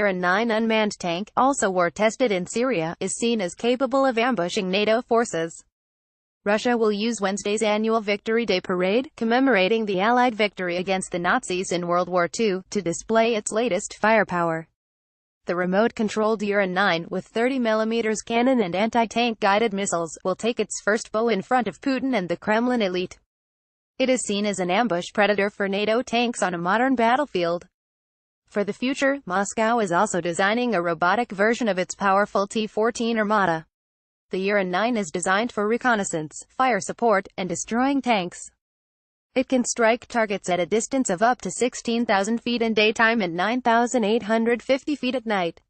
Uran-9 unmanned tank, also war-tested in Syria, is seen as capable of ambushing NATO forces. Russia will use Wednesday's annual Victory Day parade, commemorating the Allied victory against the Nazis in World War II, to display its latest firepower. The remote-controlled Uran-9, with 30mm cannon and anti-tank guided missiles, will take its first bow in front of Putin and the Kremlin elite. It is seen as an ambush predator for NATO tanks on a modern battlefield. For the future, Moscow is also designing a robotic version of its powerful T-14 Armata. The Uran-9 is designed for reconnaissance, fire support, and destroying tanks. It can strike targets at a distance of up to 16,000 feet in daytime and 9,850 feet at night.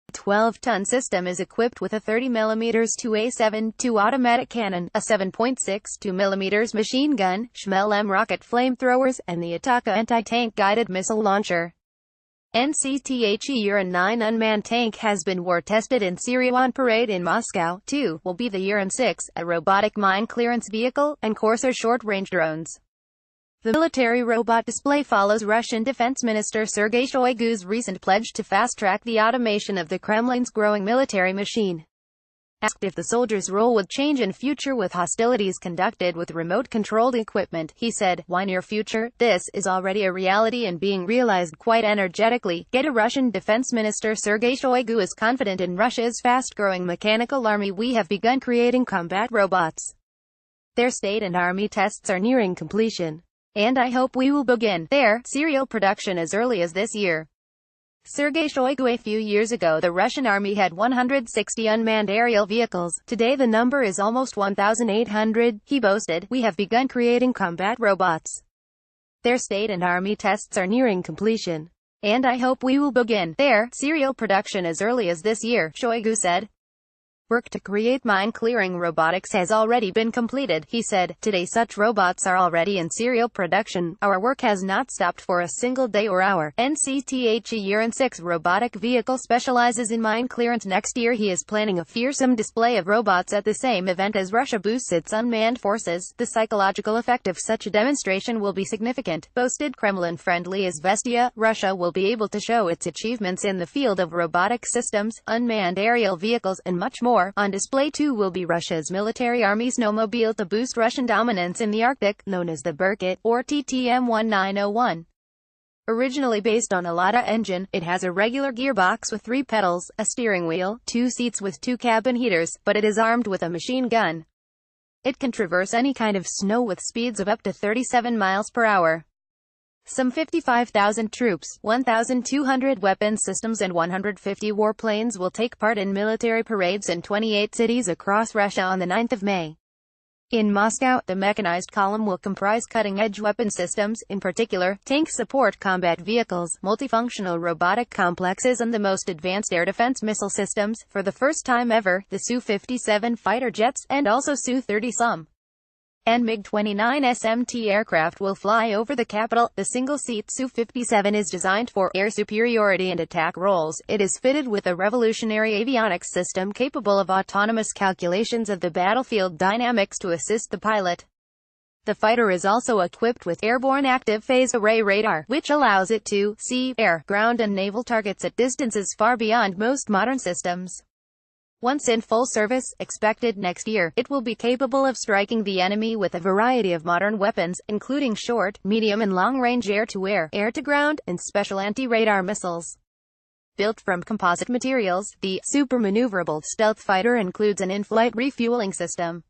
The 12-ton system is equipped with a 30mm 2A7-2 automatic cannon, a 7.62mm machine gun, Shmel-M rocket flamethrowers, and the Ataka anti-tank guided missile launcher. NCTHE Uran-9 unmanned tank has been war-tested in Syria on parade in Moscow. 2 will be the Uran-6, a robotic mine clearance vehicle, and Corsair short-range drones. The military robot display follows Russian Defense Minister Sergei Shoigu's recent pledge to fast-track the automation of the Kremlin's growing military machine. Asked if the soldiers' role would change in future with hostilities conducted with remote-controlled equipment, he said, "Why near future? This is already a reality and being realized quite energetically." Russian Defense Minister Sergei Shoigu is confident in Russia's fast-growing mechanical army. "We have begun creating combat robots. Their state and army tests are nearing completion. And I hope we will begin their serial production as early as this year." Sergei Shoigu. A few years ago, the Russian army had 160 unmanned aerial vehicles. Today the number is almost 1,800, he boasted. "We have begun creating combat robots. Their state and army tests are nearing completion. And I hope we will begin their serial production as early as this year," Shoigu said. "Work to create mine-clearing robotics has already been completed," he said. "Today such robots are already in serial production. Our work has not stopped for a single day or hour." NCTHE Uran-6 robotic vehicle specializes in mine clearance. Next year he is planning a fearsome display of robots at the same event as Russia boosts its unmanned forces. "The psychological effect of such a demonstration will be significant," boasted Kremlin-friendly Izvestia. "Russia will be able to show its achievements in the field of robotic systems, unmanned aerial vehicles, and much more. On display too will be Russia's military army's snowmobile to boost Russian dominance in the Arctic, known as the Berkut, or TTM-1901. Originally based on a Lada engine, it has a regular gearbox with 3 pedals, a steering wheel, 2 seats with 2 cabin heaters, but it is armed with a machine gun. It can traverse any kind of snow with speeds of up to 37 miles per hour. Some 55,000 troops, 1,200 weapon systems and 150 warplanes will take part in military parades in 28 cities across Russia on the 9th of May. In Moscow, the mechanized column will comprise cutting-edge weapon systems, in particular, tank support combat vehicles, multifunctional robotic complexes and the most advanced air defense missile systems. For the first time ever, the Su-57 fighter jets, and also Su-30 and MiG-29 SMT aircraft will fly over the capital. The single-seat Su-57 is designed for air superiority and attack roles. It is fitted with a revolutionary avionics system capable of autonomous calculations of the battlefield dynamics to assist the pilot. The fighter is also equipped with airborne active phase array radar, which allows it to see air, ground and naval targets at distances far beyond most modern systems. Once in full service, expected next year, it will be capable of striking the enemy with a variety of modern weapons, including short, medium and long-range air-to-air, air-to-ground, and special anti-radar missiles. Built from composite materials, the super-maneuverable stealth fighter includes an in-flight refueling system.